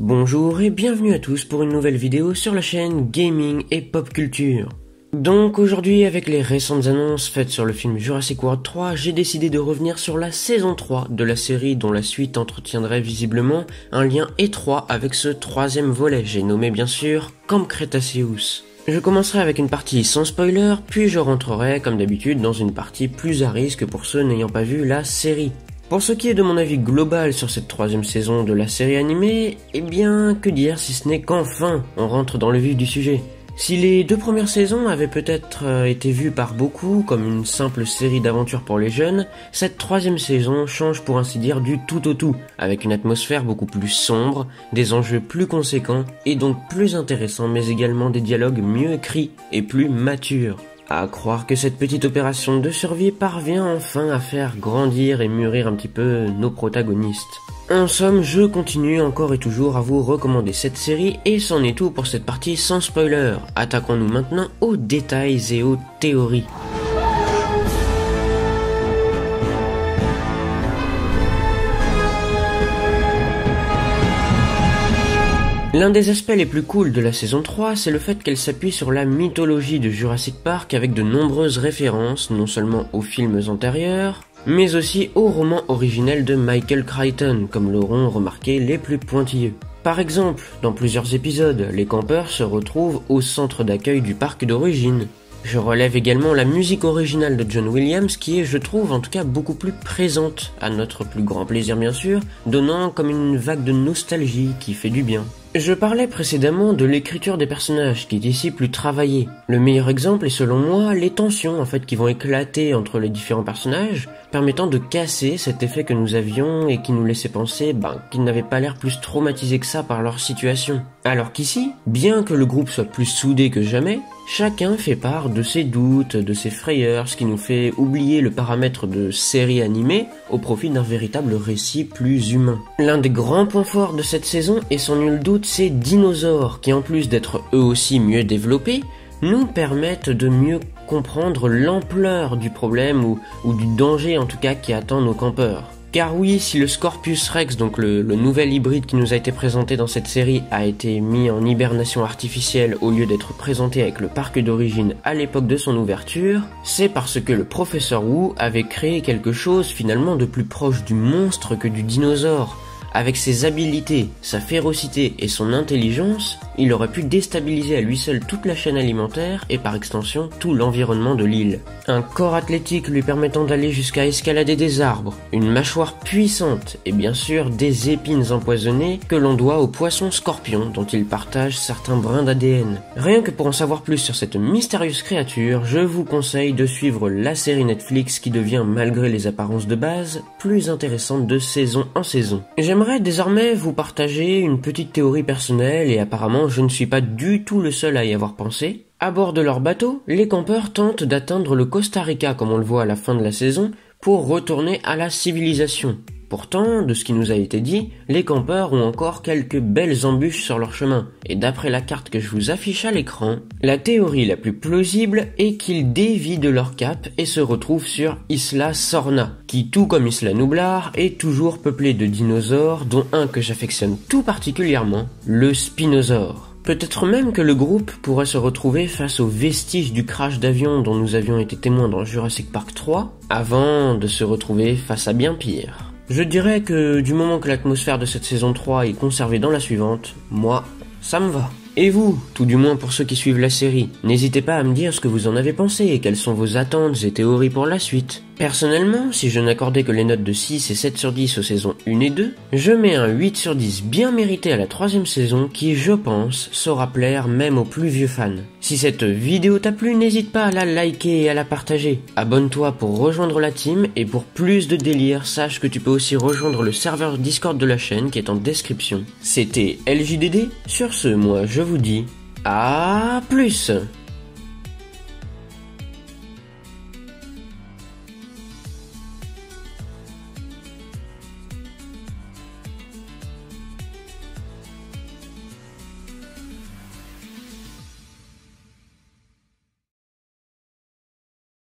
Bonjour et bienvenue à tous pour une nouvelle vidéo sur la chaîne Gaming et Pop Culture. Donc aujourd'hui, avec les récentes annonces faites sur le film Jurassic World 3, j'ai décidé de revenir sur la saison 3 de la série dont la suite entretiendrait visiblement un lien étroit avec ce troisième volet, j'ai nommé bien sûr Camp Cretaceous. Je commencerai avec une partie sans spoiler, puis je rentrerai comme d'habitude dans une partie plus à risque pour ceux n'ayant pas vu la série. Pour ce qui est de mon avis global sur cette troisième saison de la série animée, eh bien, que dire si ce n'est qu'enfin on rentre dans le vif du sujet. Si les deux premières saisons avaient peut-être été vues par beaucoup comme une simple série d'aventures pour les jeunes, cette troisième saison change pour ainsi dire du tout au tout, avec une atmosphère beaucoup plus sombre, des enjeux plus conséquents et donc plus intéressants, mais également des dialogues mieux écrits et plus matures. À croire que cette petite opération de survie parvient enfin à faire grandir et mûrir un petit peu nos protagonistes. En somme, je continue encore et toujours à vous recommander cette série et c'en est tout pour cette partie sans spoiler. Attaquons-nous maintenant aux détails et aux théories. L'un des aspects les plus cool de la saison 3, c'est le fait qu'elle s'appuie sur la mythologie de Jurassic Park avec de nombreuses références, non seulement aux films antérieurs, mais aussi au roman originel de Michael Crichton, comme l'auront remarqué les plus pointilleux. Par exemple, dans plusieurs épisodes, les campeurs se retrouvent au centre d'accueil du parc d'origine. Je relève également la musique originale de John Williams qui est, je trouve, en tout cas beaucoup plus présente, à notre plus grand plaisir bien sûr, donnant comme une vague de nostalgie qui fait du bien. Je parlais précédemment de l'écriture des personnages qui est ici plus travaillée. Le meilleur exemple est selon moi les tensions qui vont éclater entre les différents personnages, permettant de casser cet effet que nous avions et qui nous laissait penser qu'ils n'avaient pas l'air plus traumatisés que ça par leur situation. Alors qu'ici, bien que le groupe soit plus soudé que jamais, chacun fait part de ses doutes, de ses frayeurs, ce qui nous fait oublier le paramètre de série animée au profit d'un véritable récit plus humain. L'un des grands points forts de cette saison est sans nul doute ces dinosaures qui, en plus d'être eux aussi mieux développés, nous permettent de mieux comprendre l'ampleur du problème ou du danger en tout cas qui attend nos campeurs. Car oui, si le Scorpius Rex, donc le nouvel hybride qui nous a été présenté dans cette série, a été mis en hibernation artificielle au lieu d'être présenté avec le parc d'origine à l'époque de son ouverture, c'est parce que le professeur Wu avait créé quelque chose finalement de plus proche du monstre que du dinosaure. Avec ses habilités, sa férocité et son intelligence, il aurait pu déstabiliser à lui seul toute la chaîne alimentaire et par extension tout l'environnement de l'île. Un corps athlétique lui permettant d'aller jusqu'à escalader des arbres, une mâchoire puissante et bien sûr des épines empoisonnées que l'on doit au poisson scorpion dont il partage certains brins d'ADN. Rien que pour en savoir plus sur cette mystérieuse créature, je vous conseille de suivre la série Netflix qui devient malgré les apparences de base plus intéressante de saison en saison. J'aimerais désormais vous partager une petite théorie personnelle et apparemment je ne suis pas du tout le seul à y avoir pensé. À bord de leur bateau, les campeurs tentent d'atteindre le Costa Rica comme on le voit à la fin de la saison pour retourner à la civilisation. Pourtant, de ce qui nous a été dit, les campeurs ont encore quelques belles embûches sur leur chemin, et d'après la carte que je vous affiche à l'écran, la théorie la plus plausible est qu'ils dévient de leur cap et se retrouvent sur Isla Sorna, qui tout comme Isla Nublar est toujours peuplée de dinosaures, dont un que j'affectionne tout particulièrement, le Spinosaure. Peut-être même que le groupe pourrait se retrouver face aux vestiges du crash d'avion dont nous avions été témoins dans Jurassic Park 3, avant de se retrouver face à bien pire. Je dirais que du moment que l'atmosphère de cette saison 3 est conservée dans la suivante, moi, ça me va. Et vous, tout du moins pour ceux qui suivent la série, n'hésitez pas à me dire ce que vous en avez pensé et quelles sont vos attentes et théories pour la suite. Personnellement, si je n'accordais que les notes de 6 et 7 sur 10 aux saisons 1 et 2, je mets un 8 sur 10 bien mérité à la troisième saison qui, je pense, saura plaire même aux plus vieux fans. Si cette vidéo t'a plu, n'hésite pas à la liker et à la partager. Abonne-toi pour rejoindre la team et pour plus de délire, sache que tu peux aussi rejoindre le serveur Discord de la chaîne qui est en description. C'était LJDD, sur ce, moi je vous dis à plus.